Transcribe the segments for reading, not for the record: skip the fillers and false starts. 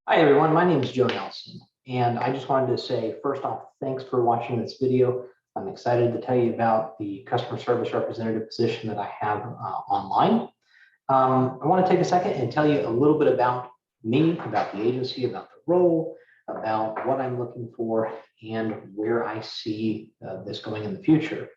Hi everyone, my name is Joe Nelson, and I just wanted to say, first off, thanks for watching this video. I'm excited to tell you about the customer service representative position that I have online. I want to take a second and tell you a little bit about me, about the agency, about the role, about what I'm looking for, and where I see this going in the future.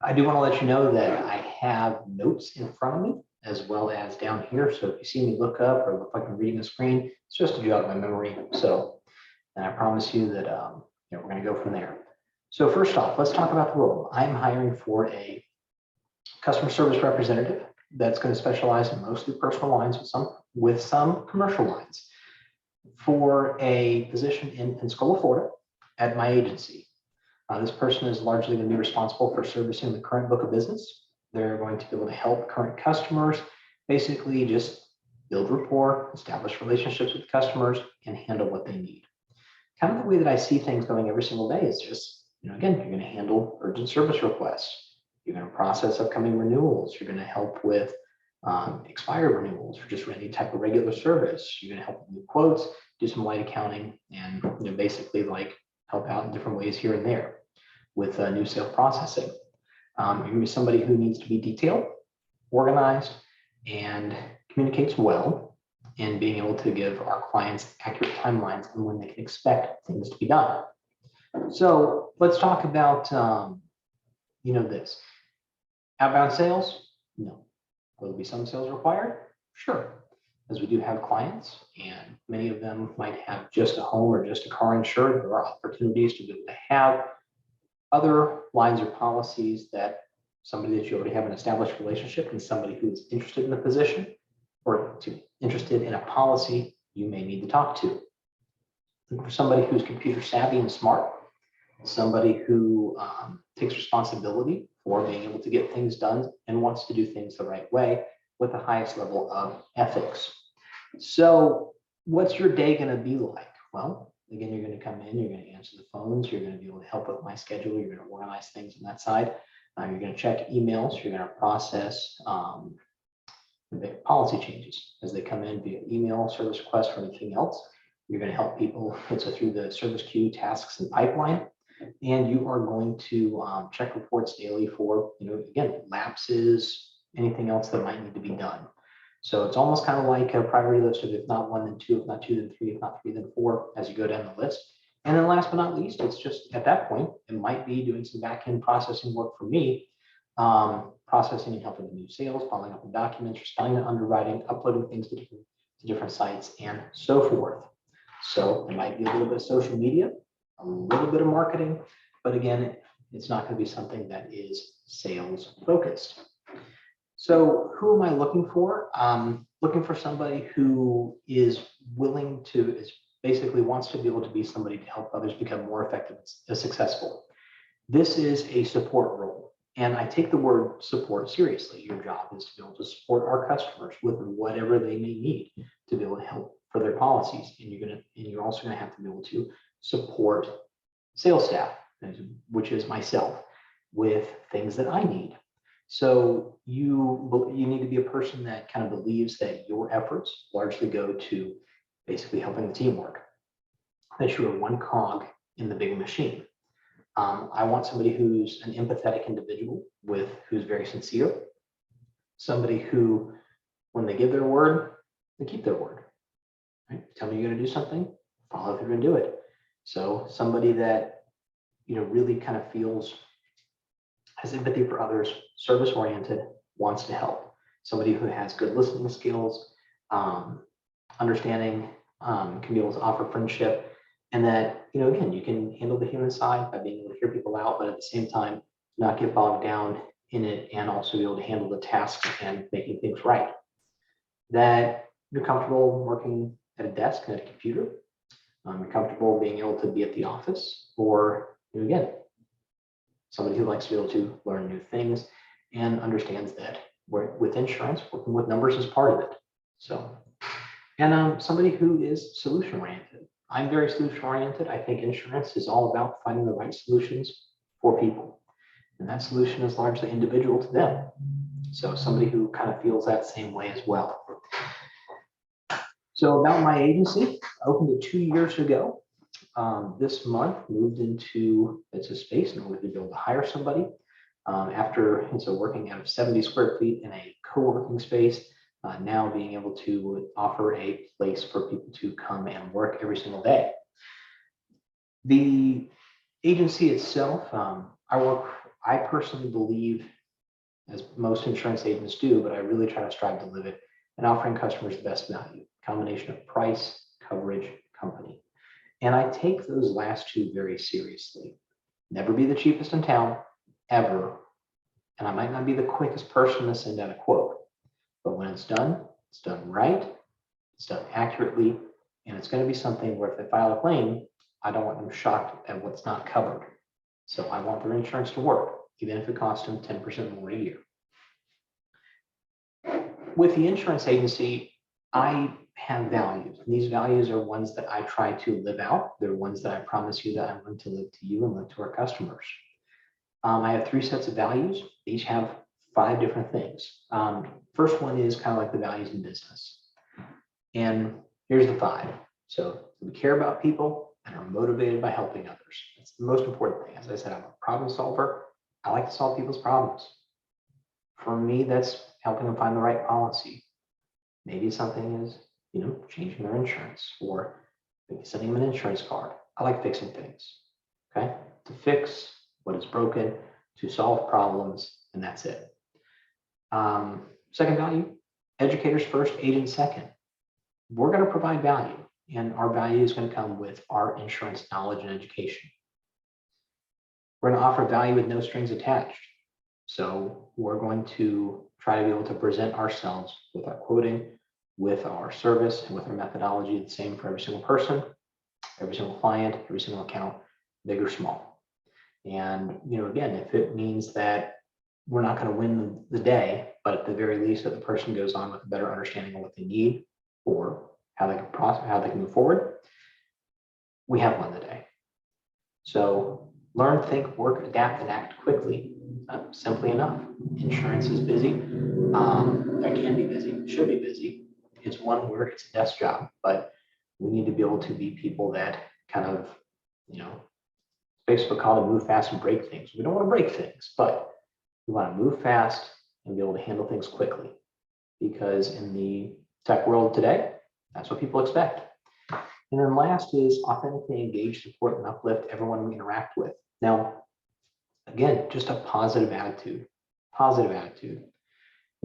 I do want to let you know that I have notes in front of me as well as down here. So if you see me look up or look like I'm reading the screen, it's just to jog my memory. So, and I promise you that we're going to go from there. So first off, let's talk about the role. I'm hiring for a customer service representative that's going to specialize in mostly personal lines with some commercial lines for a position in Pensacola, Florida at my agency. This person is largely going to be responsible for servicing the current book of business. They're going to be able to help current customers, basically just build rapport, establish relationships with customers, and handle what they need. Kind of the way that I see things going every single day is just, again, you're going to handle urgent service requests. You're going to process upcoming renewals. You're going to help with expired renewals for just any type of regular service. You're going to help with new quotes, do some light accounting, and basically like help out in different ways here and there with new sale processing. You're going to be somebody who needs to be detailed, organized, and communicates well in being able to give our clients accurate timelines on when they can expect things to be done. So let's talk about, this. Outbound sales? No. Will there be some sales required? Sure. As we do have clients, and many of them might have just a home or just a car insured, there are opportunities to be able to have other lines or policies that somebody that you already have an established relationship and somebody who is interested in the position or interested in a policy you may need to talk to. For somebody who's computer savvy and smart, somebody who takes responsibility for being able to get things done and wants to do things the right way with the highest level of ethics. So what's your day going to be like? Well, again, you're going to come in, you're going to answer the phones, you're going to be able to help with my schedule, you're going to organize things on that side. You're going to check emails, you're going to process policy changes as they come in via email, service requests, or anything else. You're going to help people through the service queue, tasks, and pipeline. And you are going to check reports daily for, again, lapses, anything else that might need to be done. So it's almost kind of like a priority list of if not one, then two, if not two, then three, if not three, then four, as you go down the list. And then last but not least, it's just at that point, it might be doing some back-end processing work for me, processing and helping with new sales, following up with documents, responding to underwriting, uploading things to different sites, and so forth. So it might be a little bit of social media, a little bit of marketing, but again, it's not going to be something that is sales focused. So who am I looking for? Looking for somebody who is basically wants to be able to be somebody to help others become more effective and successful. This is a support role, and I take the word support seriously. Your job is to be able to support our customers with whatever they may need to be able to help for their policies, and you're also going to have to be able to support sales staff, which is myself, with things that I need. So you need to be a person that kind of believes that your efforts largely go to basically helping the team work, that you are one cog in the big machine. I want somebody who's an empathetic individual who's very sincere, somebody who, when they give their word, they keep their word. Right? Tell me you're going to do something, follow through and do it. So somebody that really kind of has empathy for others, service-oriented, wants to help. Somebody who has good listening skills, understanding, can be able to offer friendship, and that, again, you can handle the human side by being able to hear people out, but at the same time, not get bogged down in it and also be able to handle the tasks and making things right. That you're comfortable working at a desk and at a computer. You're comfortable being able to be at the office, or, again, somebody who likes to be able to learn new things and understands that with insurance, working with numbers is part of it. So, and somebody who is solution oriented. I'm very solution oriented. I think insurance is all about finding the right solutions for people. And that solution is largely individual to them. So somebody who kind of feels that same way as well. So about my agency, I opened it 2 years ago. This month moved into, it's a space in order to be able to hire somebody. After working out of 70 square feet in a co-working space, now being able to offer a place for people to come and work every single day. The agency itself, I personally believe, as most insurance agents do, but I really try to strive to live it, and offering customers the best value, combination of price, coverage, company. And I take those last two very seriously. Never be the cheapest in town, ever. And I might not be the quickest person to send out a quote, but when it's done right, it's done accurately, and it's going to be something where if they file a claim, I don't want them shocked at what's not covered. So I want their insurance to work, even if it costs them 10% more a year. With the insurance agency, I have values. And these values are ones that I try to live out. They're ones that I promise you that I'm going to live to you and live to our customers. I have 3 sets of values. They each have 5 different things. First one is kind of like the values in business. And here's the 5. So we care about people and are motivated by helping others. That's the most important thing. As I said, I'm a problem solver. I like to solve people's problems. For me, that's helping them find the right policy. Maybe something is, changing their insurance, or maybe sending them an insurance card. I like fixing things, okay? To fix what is broken, to solve problems, and that's it. Second value, educators first, agents second. We're going to provide value, and our value is going to come with our insurance knowledge and education. We're going to offer value with no strings attached. So we're going to try to be able to present ourselves with our quoting, with our service, and with our methodology the same for every single person, every single client, every single account, big or small. And, again, if it means that we're not going to win the day, but at the very least that the person goes on with a better understanding of what they need or how they can move forward, we have won the day. So learn, think, work, adapt, and act quickly. Simply enough. Insurance is busy. It can be busy, should be busy. It's one where it's a desk job, but we need to be able to be people that kind of, Facebook called it move fast and break things. We don't want to break things, but we want to move fast and be able to handle things quickly, because in the tech world today, that's what people expect. And then last is authentically engage, support, and uplift everyone we interact with. Now, again, just a positive attitude, positive attitude.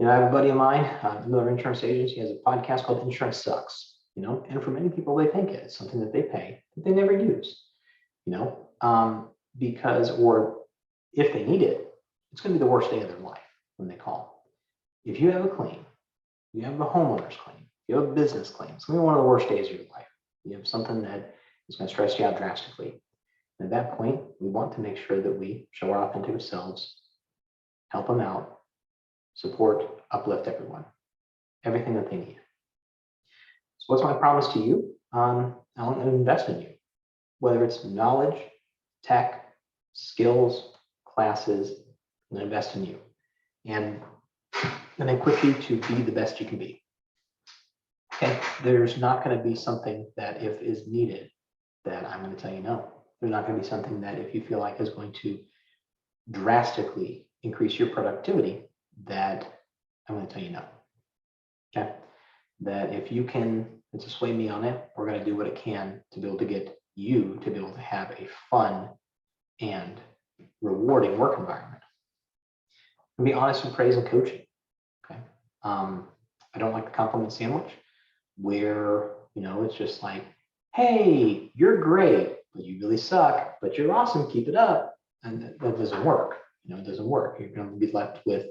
I have a buddy of mine, another insurance agent. He has a podcast called Insurance Sucks, and for many people, they think it's something that they pay, that they never use, because, or if they need it, it's going to be the worst day of their life when they call. If you have a claim, you have a homeowner's claim, you have a business claim, it's going to be one of the worst days of your life. You have something that is going to stress you out drastically. And at that point, we want to make sure that we show our authentic selves, help them out, support, uplift everyone, everything that they need. So what's my promise to you? I want to invest in you, whether it's knowledge, tech, skills, classes, I'm going to invest in you. And equip you to be the best you can be. Okay, there's not going to be something that if is needed that I'm going to tell you no. There's not going to be something that if you feel like is going to drastically increase your productivity that I'm going to tell you no. Okay, that if you can to sway me on it, we're going to do what it can to be able to get you to be able to have a fun and rewarding work environment. And be honest in praise and coaching. Okay, I don't like the compliment sandwich where it's just like, hey, you're great, but you really suck, but you're awesome, keep it up. And that doesn't work. It doesn't work. You're going to be left with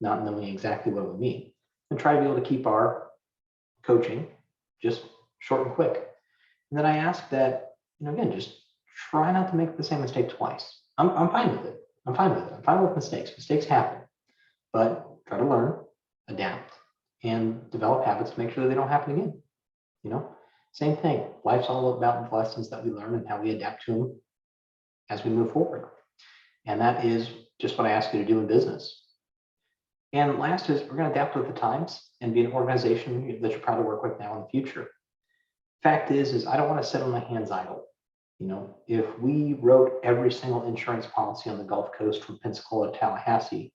not knowing exactly what we mean. And try to be able to keep our coaching just short and quick. And then I ask that, again, just try not to make the same mistake twice. I'm fine with it. I'm fine with it. I'm fine with mistakes. Mistakes happen. But try to learn, adapt, and develop habits to make sure that they don't happen again. Same thing. Life's all about the lessons that we learn and how we adapt to them as we move forward. And that is just what I ask you to do in business. And last is we're going to adapt with the times and be an organization that you're proud to work with now in the future. Fact is I don't want to sit on my hands idle. You know, if we wrote every single insurance policy on the Gulf Coast from Pensacola to Tallahassee,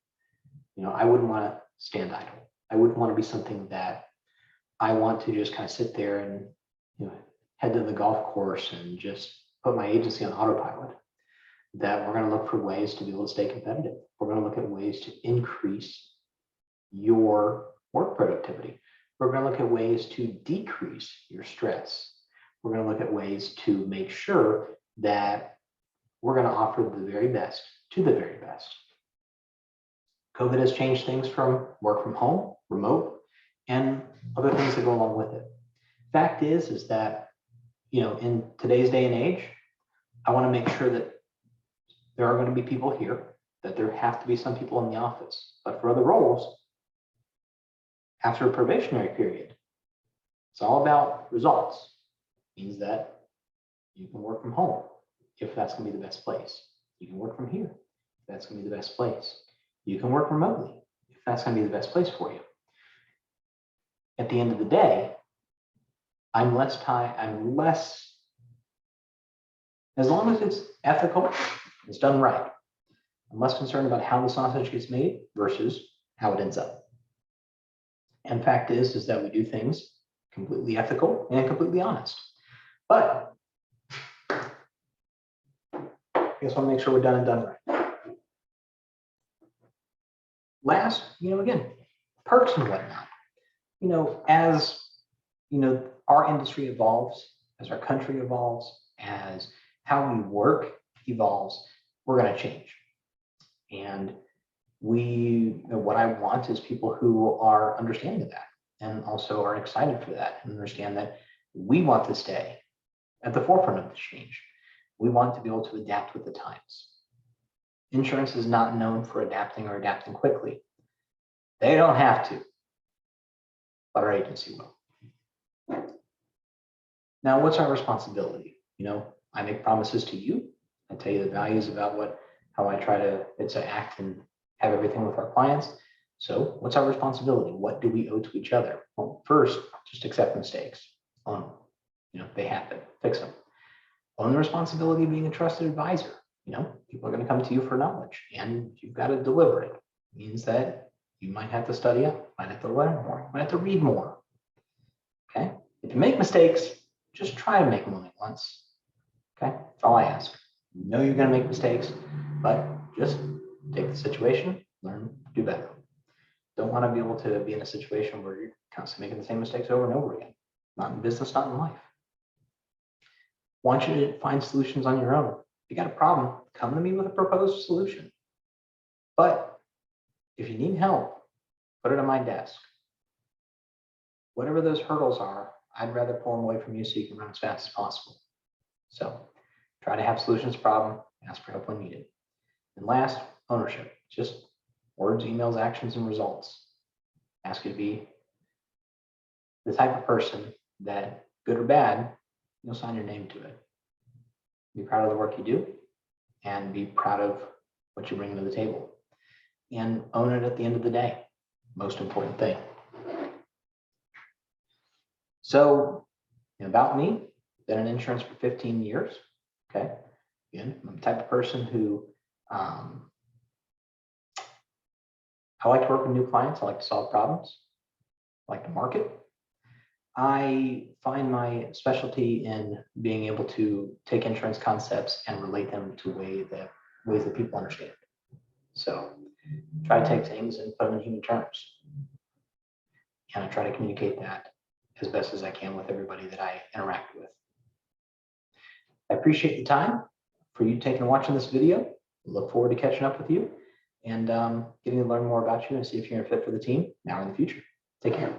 you know, I wouldn't want to stand idle. I wouldn't want to be something that I want to just kind of sit there and, you know, head to the golf course and just put my agency on autopilot. That we're going to look for ways to be able to stay competitive. We're going to look at ways to increase your work productivity. We're going to look at ways to decrease your stress. We're going to look at ways to make sure that we're going to offer the very best to the very best. COVID has changed things from work from home, remote, and other things that go along with it. Fact is that, you know, in today's day and age, I want to make sure that there are going to be people here, that there have to be some people in the office. But for other roles, after a probationary period, it's all about results. It means that you can work from home if that's going to be the best place. You can work from here if that's going to be the best place. You can work remotely if that's going to be the best place for you. At the end of the day, I'm less, as long as it's ethical, it's done right. I'm less concerned about how the sausage gets made versus how it ends up. And fact is that we do things completely ethical and completely honest. But I guess I'll make sure we're done and done right. Last, you know, again, perks and whatnot. You know, as you know, our industry evolves, as our country evolves, as how we work evolves, we're going to change. And what I want is people who are understanding of that and also are excited for that and understand that we want to stay at the forefront of the change. We want to be able to adapt with the times. Insurance is not known for adapting or adapting quickly. They don't have to, but our agency will. Now, what's our responsibility? You know, I make promises to you. I tell you the values about how I try to act and have everything with our clients. So what's our responsibility? What do we owe to each other? Well, first, just accept mistakes. Own them. You know, they happen. Fix them. Own the responsibility of being a trusted advisor. You know, people are going to come to you for knowledge and you've got to deliver it. It means that you might have to study up, might have to learn more, might have to read more. Okay. If you make mistakes, just try to make them only once. Okay. That's all I ask. You know you're going to make mistakes, but just take the situation, learn, do better. Don't want to be able to be in a situation where you're constantly making the same mistakes over and over again. Not in business, not in life. Want you to find solutions on your own. If you got a problem, come to me with a proposed solution. But if you need help, put it on my desk. Whatever those hurdles are, I'd rather pull them away from you so you can run as fast as possible. So try to have solutions to the problem, ask for help when needed. And last, ownership. Just words, emails, actions, and results. Ask you to be the type of person that, good or bad, you'll sign your name to it. Be proud of the work you do and be proud of what you bring to the table. And own it at the end of the day. Most important thing. So, about me, been in insurance for 15 years. Okay. Again, I'm the type of person who I like to work with new clients. I like to solve problems. I like to market. I find my specialty in being able to take insurance concepts and relate them to ways that people understand. So try to take things and put them in human terms. And I try to communicate that as best as I can with everybody that I interact with. I appreciate the time for you taking and watching this video. Look forward to catching up with you and getting to learn more about you and see if you're a fit for the team now or in the future. Take care.